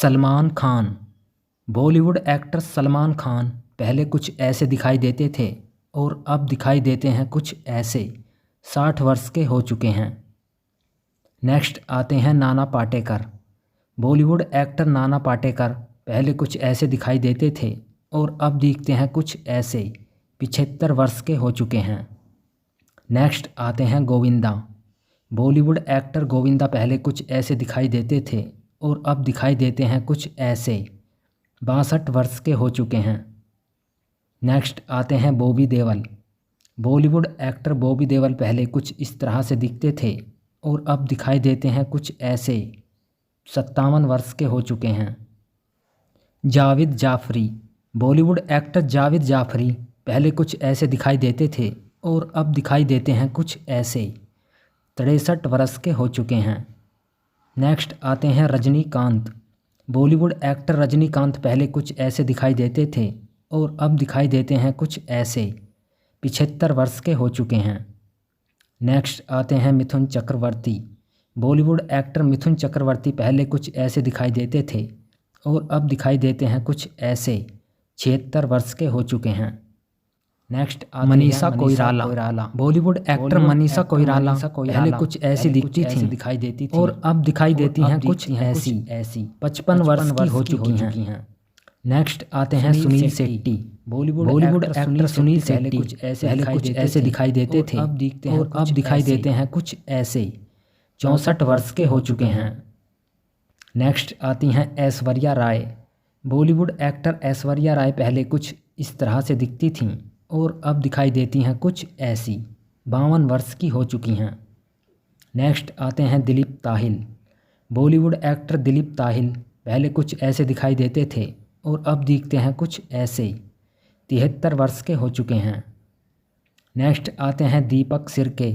Salman Khan. Bollywood actor Salman Khan पहले कुछ ऐसे दिखाई देते थे और अब दिखाई देते हैं कुछ ऐसे। 60 वर्ष के हो चुके हैं। नेक्स्ट आते हैं नाना पाटेकर। बॉलीवुड एक्टर नाना पाटेकर पहले कुछ ऐसे दिखाई देते थे और अब दिखते हैं कुछ ऐसे। 75 वर्ष के हो चुके हैं। नेक्स्ट आते हैं गोविंदा। बॉलीवुड एक्टर गोविंदा पहले कुछ ऐसे दिखाई देते थे और अब दिखाई देते हैं कुछ ऐसे। 62 वर्ष के हो चुके हैं। नेक्स्ट आते हैं बॉबी देओल। बॉलीवुड एक्टर बॉबी देओल पहले कुछ इस तरह से दिखते थे और अब दिखाई देते हैं कुछ ऐसे। 57 वर्ष के हो चुके हैं। जावेद जाफ़री। बॉलीवुड एक्टर जावेद जाफ़री पहले कुछ ऐसे दिखाई देते थे और अब दिखाई देते हैं कुछ ऐसे। 63 वर्ष के हो चुके हैं। नेक्स्ट आते हैं रजनीकांत। बॉलीवुड एक्टर रजनीकांत पहले कुछ ऐसे दिखाई देते थे और अब दिखाई देते हैं कुछ ऐसे। 75 वर्ष के हो चुके हैं। नेक्स्ट आते हैं मिथुन चक्रवर्ती। बॉलीवुड एक्टर मिथुन चक्रवर्ती पहले कुछ ऐसे दिखाई देते थे और अब दिखाई देते हैं कुछ ऐसे। 76 वर्ष के हो चुके हैं। नेक्स्ट मनीषा कोइराला। बॉलीवुड एक्टर मनीषा कोइराला पहले कुछ ऐसी दिखती थी दिखाई देती थी और अब दिखाई देती हैं कुछ ऐसी 55 वर्ष की हो चुकी हैं। नेक्स्ट आते हैं सुनील शेट्टी। बॉलीवुड एक्टर सुनील शेट्टी पहले कुछ ऐसे दिखाई देते थे और अब दिखाई देते हैं कुछ ऐसे। 64 वर्ष के हो चुके हैं। नेक्स्ट आती हैं ऐश्वर्या राय। बॉलीवुड एक्टर ऐश्वर्या राय पहले कुछ इस तरह से दिखती थीं और अब दिखाई देती हैं कुछ ऐसी। 52 वर्ष की हो चुकी हैं। नेक्स्ट आते हैं दिलीप ताहिल। बॉलीवुड एक्टर दिलीप ताहिल पहले कुछ ऐसे दिखाई देते थे और अब दिखते हैं कुछ ऐसे। 73 वर्ष के हो चुके हैं। नेक्स्ट आते हैं दीपक सिरके।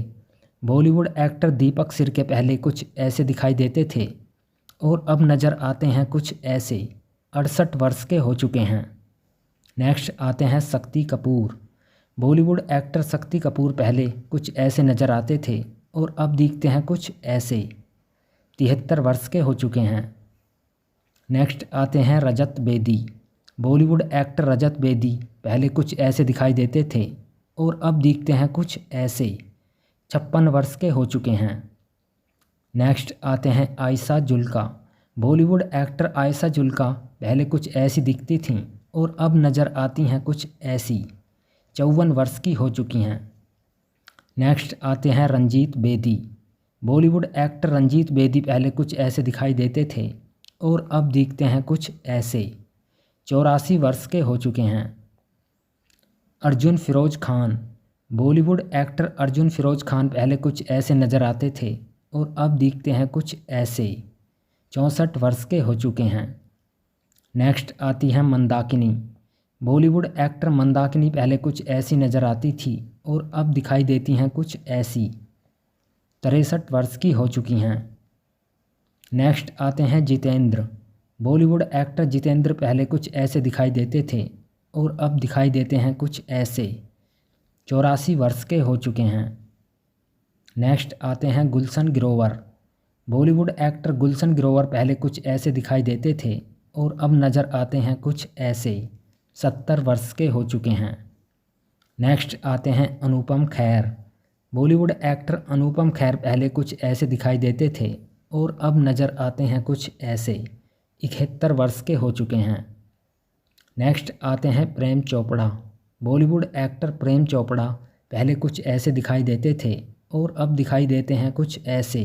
बॉलीवुड एक्टर दीपक सिरके पहले कुछ ऐसे दिखाई देते थे और अब नज़र आते हैं कुछ ऐसे। 68 वर्ष के हो चुके हैं। नेक्स्ट आते हैं शक्ति कपूर। बॉलीवुड एक्टर शक्ति कपूर पहले कुछ ऐसे नज़र आते थे और अब दिखते हैं कुछ ऐसे। 73 वर्ष के हो चुके हैं। नेक्स्ट आते हैं रजत बेदी। बॉलीवुड एक्टर रजत बेदी पहले कुछ ऐसे दिखाई देते थे और अब दिखते हैं कुछ ऐसे। 56 वर्ष के हो चुके हैं। नेक्स्ट आते हैं आयशा जुल्का। बॉलीवुड एक्टर आयशा जुल्का पहले कुछ ऐसी दिखती थीं और अब नज़र आती हैं कुछ ऐसी। 54 वर्ष की हो चुकी हैं। नेक्स्ट आते हैं रंजीत बेदी। बॉलीवुड एक्टर रंजीत बेदी पहले कुछ ऐसे दिखाई देते थे और अब दिखते हैं कुछ ऐसे। 84 वर्ष के हो चुके हैं। अर्जुन फिरोज खान। बॉलीवुड एक्टर अर्जुन फिरोज खान पहले कुछ ऐसे नज़र आते थे और अब दिखते हैं कुछ ऐसे। 64 वर्ष के हो चुके हैं। नेक्स्ट आती है मंदाकिनी। बॉलीवुड एक्टर मंदाकिनी पहले कुछ ऐसी नज़र आती थी और अब दिखाई देती हैं कुछ ऐसी। 63 वर्ष की हो चुकी हैं। नेक्स्ट आते हैं जितेंद्र। बॉलीवुड एक्टर जितेंद्र पहले कुछ ऐसे दिखाई देते थे और अब दिखाई देते हैं कुछ ऐसे। 84 वर्ष के हो चुके हैं। नेक्स्ट आते हैं गुलशन ग्रोवर। बॉलीवुड एक्टर गुलशन ग्रोवर पहले कुछ ऐसे दिखाई देते थे और अब नज़र आते हैं कुछ ऐसे। 70 वर्ष के हो चुके हैं। नेक्स्ट आते हैं अनुपम खेर। बॉलीवुड एक्टर अनुपम खेर पहले कुछ ऐसे दिखाई देते थे और अब नज़र आते हैं कुछ ऐसे। 71 वर्ष के हो चुके हैं। नेक्स्ट आते हैं प्रेम चोपड़ा। बॉलीवुड एक्टर प्रेम चोपड़ा पहले कुछ ऐसे दिखाई देते थे और अब दिखाई देते हैं कुछ ऐसे।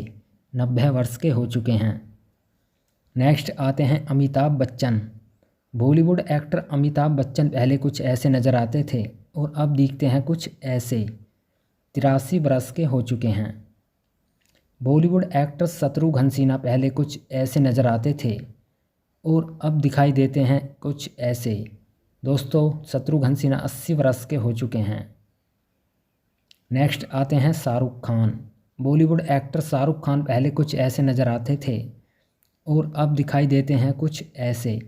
90 वर्ष के हो चुके हैं। नेक्स्ट आते हैं अमिताभ बच्चन। बॉलीवुड एक्टर अमिताभ बच्चन पहले कुछ ऐसे नज़र आते थे और अब दिखते हैं कुछ ऐसे। 83 वर्ष के हो चुके हैं। बॉलीवुड एक्टर शत्रुघ्न सिन्हा पहले कुछ ऐसे नज़र आते थे और अब दिखाई देते हैं कुछ ऐसे। दोस्तों, शत्रुघ्न सिन्हा 80 वर्ष के हो चुके हैं। नेक्स्ट आते हैं शाहरुख खान। बॉलीवुड एक्टर शाहरुख खान पहले कुछ ऐसे नज़र आते थे और अब दिखाई देते हैं कुछ ऐसे।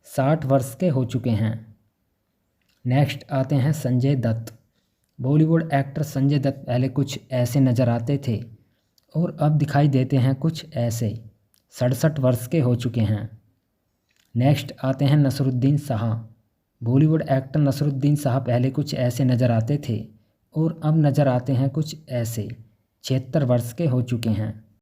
60 वर्ष के हो चुके हैं। नेक्स्ट आते हैं संजय दत्त। बॉलीवुड एक्टर संजय दत्त पहले कुछ ऐसे नज़र आते थे और अब दिखाई देते हैं कुछ ऐसे। 67 वर्ष के हो चुके हैं। नेक्स्ट आते हैं नसरुद्दीन शाह। बॉलीवुड एक्टर नसरुद्दीन शाह पहले कुछ ऐसे नज़र आते थे और अब नज़र आते हैं कुछ ऐसे। 76 वर्ष के हो चुके हैं।